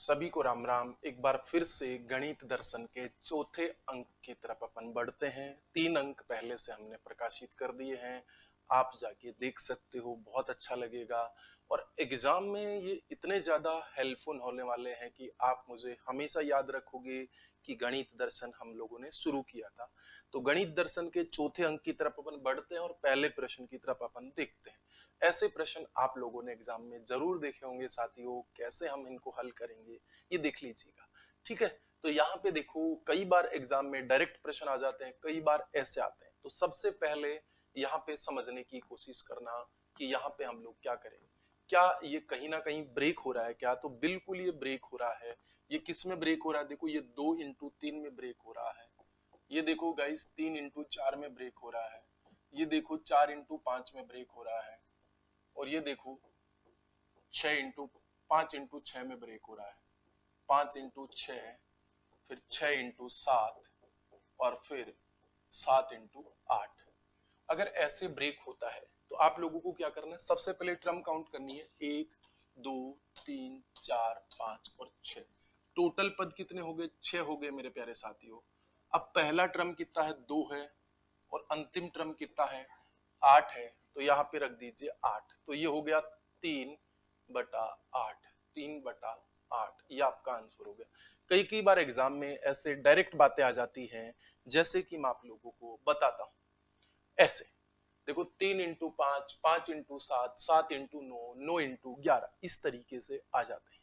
सभी को राम राम। एक बार फिर से गणित दर्शन के चौथे अंक की तरफ अपन बढ़ते हैं। 3 अंक पहले से हमने प्रकाशित कर दिए हैं, आप जाके देख सकते हो, बहुत अच्छा लगेगा। और एग्जाम में ये इतने ज्यादा हेल्पफुल होने वाले हैं कि आप मुझे हमेशा याद रखोगे कि गणित दर्शन हम लोगों ने शुरू किया था। तो गणित दर्शन के चौथे अंक की तरफ अपन बढ़ते हैं और पहले प्रश्न की तरफ अपन देखते हैं। ऐसे प्रश्न आप लोगों ने एग्जाम में जरूर देखे होंगे साथियों, कैसे हम इनको हल करेंगे ये देख लीजिएगा। ठीक है, तो यहाँ पे देखो, कई बार एग्जाम में डायरेक्ट प्रश्न आ जाते हैं, कई बार ऐसे आते हैं। तो सबसे पहले यहाँ पे समझने की कोशिश करना कि यहाँ पे हम लोग क्या करें। क्या ये कहीं ना कहीं ब्रेक हो रहा है क्या? तो बिल्कुल ये ब्रेक हो रहा है। ये किस में ब्रेक हो रहा है? देखो, ये 2 × 3 में ब्रेक हो रहा है। ये देखो गाइस, 3 × 4 में ब्रेक हो रहा है। ये देखो, 4 × 5 में ब्रेक हो रहा है। और ये देखो, 5 × 6 में ब्रेक हो रहा है। 5 × 6, फिर 6 × 7 और फिर 7 × 8। अगर ऐसे ब्रेक होता है तो आप लोगों को क्या करना है? सबसे पहले टर्म काउंट करनी है। 1 2 3 4 5 और 6। टोटल पद कितने हो गए? 6 हो गए मेरे प्यारे साथियों। अब पहला टर्म कितना है? 2 है। और अंतिम टर्म कितना है? 8 है। तो यहाँ पे रख दीजिए 8। तो ये हो गया 3/8। 3/8 ये आपका आंसर हो गया। कई कई बार एग्जाम में ऐसे डायरेक्ट बातें आ जाती हैं, जैसे कि मैं आप लोगों को बताता हूं। ऐसे देखो, 3 × 5, 5 × 7, 7 × 9, 9 × 11, इस तरीके से आ जाते हैं।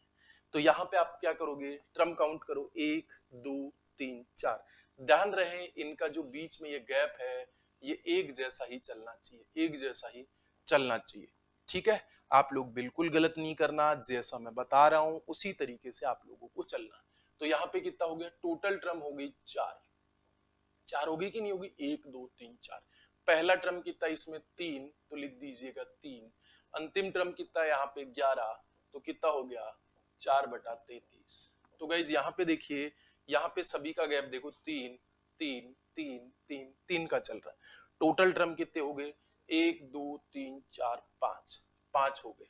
तो यहाँ पे आप क्या करोगे? ट्रम काउंट करो, 1 2 3 4। ध्यान रहे, इनका जो बीच में ये गैप है, ये एक जैसा ही चलना चाहिए, एक जैसा ही चलना चाहिए। ठीक है, आप लोग बिल्कुल गलत नहीं करना, जैसा मैं बता रहा हूं उसी तरीके से आप लोगों को चलना। तो यहाँ पे कितना हो गया? टोटल टर्म हो गई 4। 4 होगी कि नहीं होगी? 1 2 3 4। पहला टर्म कितना इसमें? 3, तो लिख दीजिएगा 3। अंतिम टर्म कितना है यहाँ पे? 11। तो कितना हो गया? 4/33। तो गाइज यहाँ पे देखिए, यहाँ पे सभी का गैप देखो, 3 3 3 3 3 का चल रहा है। टोटल टर्म कितने हो गए? 1 2 3 4 5, 5 हो गए।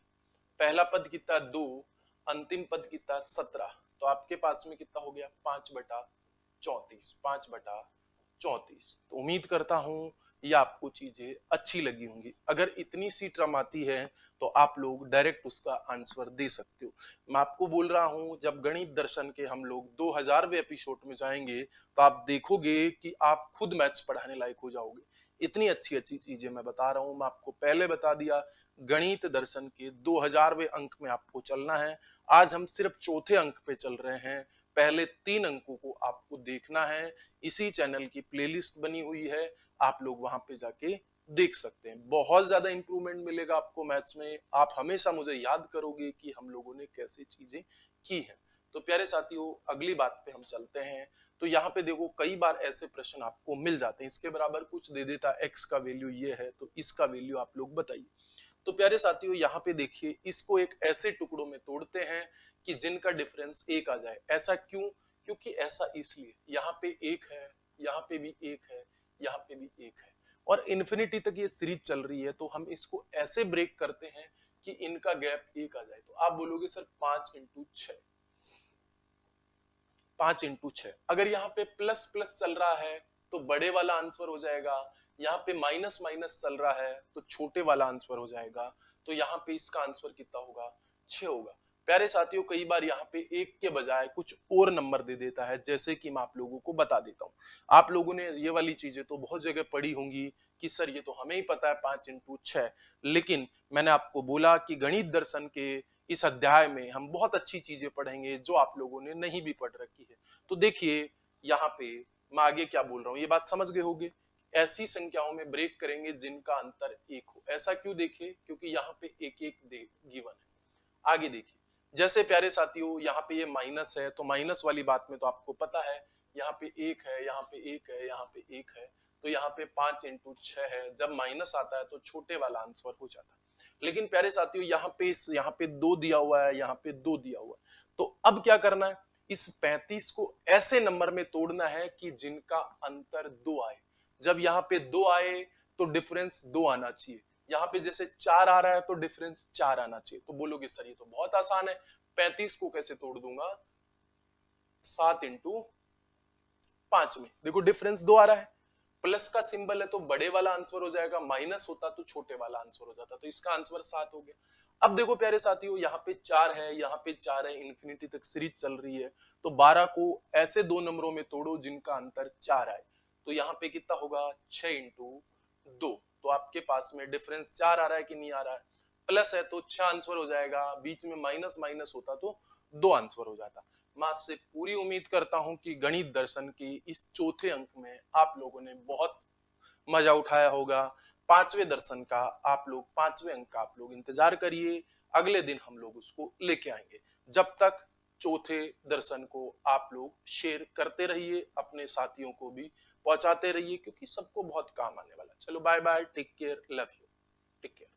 पहला पद कितना? 2। अंतिम पद कितना? 17। तो आपके पास में कितना हो गया? 5/34। 5/34। तो उम्मीद करता हूं ये आपको चीजें अच्छी लगी होंगी। अगर इतनी सी टर्म आती है तो आप लोग डायरेक्ट उसका आंसर दे सकते हो। मैं आपको बोल रहा हूं, जब गणित दर्शन के हम लोग 2000वें एपिसोड में जाएंगे तो आप देखोगे कि आप खुद मैथ्स पढ़ाने लायक हो जाओगे। इतनी अच्छी अच्छी चीजें मैं बता रहा हूं। मैं आपको पहले बता दिया, गणित दर्शन के 2000वें अंक में आपको चलना है। आज हम सिर्फ चौथे अंक पे चल रहे हैं। पहले 3 अंकों को आपको देखना है। इसी चैनल की प्लेलिस्ट बनी हुई है, आप लोग वहां पे जाके देख सकते हैं। बहुत ज्यादा इंप्रूवमेंट मिलेगा आपको मैथ्स में। आप हमेशा मुझे याद करोगे कि हम लोगों ने कैसे चीजें की हैं। तो प्यारे साथियों, अगली बात पे हम चलते हैं। तो यहाँ पे देखो, कई बार ऐसे प्रश्न आपको मिल जाते हैं, इसके बराबर कुछ दे देता, एक्स का वैल्यू ये है तो इसका वैल्यू आप लोग बताइए। तो प्यारे साथियों, यहाँ पे देखिए, इसको एक ऐसे टुकड़ों में तोड़ते हैं कि जिनका डिफरेंस 1 आ जाए। ऐसा क्यों? क्योंकि ऐसा इसलिए, यहाँ पे 1 है, यहाँ पे भी 1 है, यहाँ पे भी 1 है, और इन्फिनिटी तक ये सीरीज चल रही है। तो हम इसको ऐसे ब्रेक करते हैं कि इनका गैप 1 आ जाए। तो आप बोलोगे सर 5 × 6, 5 × 6। अगर यहाँ पे प्लस प्लस चल रहा है तो बड़े वाला आंसर हो जाएगा। यहाँ पे माइनस माइनस चल रहा है तो छोटे वाला आंसर हो जाएगा। तो यहाँ पे इसका आंसर कितना होगा? 6 होगा। प्यारे साथियों, कई बार यहाँ पे 1 के बजाय कुछ और नंबर दे देता है, जैसे कि मैं आप लोगों को बता देता हूँ। आप लोगों ने ये वाली चीजें तो बहुत जगह पढ़ी होंगी कि सर ये तो हमें ही पता है 5 × 6, लेकिन मैंने आपको बोला कि गणित दर्शन के इस अध्याय में हम बहुत अच्छी चीजें पढ़ेंगे जो आप लोगों ने नहीं भी पढ़ रखी है। तो देखिए, यहाँ पे मैं आगे क्या बोल रहा हूँ, ये बात समझ गए होंगे। ऐसी संख्याओं में ब्रेक करेंगे जिनका अंतर 1 हो। ऐसा क्यों? देखिए, क्योंकि यहाँ पे एक एक गिवन है। आगे देखिए, जैसे प्यारे साथियों, यहाँ पे ये माइनस है तो माइनस वाली बात में तो आपको पता है, यहाँ पे 1 है, यहाँ पे 1 है, यहाँ पे 1 है। तो यहाँ पे 5 × 6 है। जब माइनस आता है तो छोटे वाला आंसर हो जाता है। लेकिन प्यारे साथियों, यहाँ पे 2 दिया हुआ है, यहाँ पे 2 दिया हुआ है। तो अब क्या करना है? इस 35 को ऐसे नंबर में तोड़ना है कि जिनका अंतर 2 आए। जब यहाँ पे 2 आए तो डिफरेंस 2 आना चाहिए। यहाँ पे जैसे 4 आ रहा है तो डिफरेंस 4 आना चाहिए। तो बोलोगे सर ये तो बहुत आसान है, 35 को कैसे तोड़ दूंगा, 7 इंटू 5 में। देखो डिफरेंस 2 आ रहा है, प्लस का सिंबल है तो बड़े वाला आंसर हो जाएगा, माइनस होता तो छोटे वाला आंसर हो जाता, तो इसका आंसर 7 हो गया। अब देखो प्यारे साथियों, यहाँ पे 4 है, यहाँ पे 4 है, इन्फिनिटी तक सीरीज चल रही है, तो 12 को ऐसे दो नंबरों में तोड़ो जिनका अंतर 4 आए, तो यहाँ पे कितना होगा, 6 इंटू 2। तो आपके पास में डिफरेंस 4 आ रहा है कि नहीं आ रहा है, प्लस है तो 6 आंसर हो जाएगा, बीच में माइनस माइनस होता तो 2 आंसर हो जाता। मैं आपसे पूरी उम्मीद करता हूं कि गणित दर्शन की इस चौथे अंक में आप लोगों ने बहुत मजा उठाया होगा। पांचवें दर्शन का आप लोग, पांचवें अंक का आप लोग इंतजार करिए, अगले दिन हम लोग उसको लेके आएंगे। जब तक चौथे दर्शन को आप लोग शेयर करते रहिए, अपने साथियों को भी पहुंचाते रहिए, क्योंकि सबको बहुत काम आने वाला। चलो bye bye, take care, love you, take care.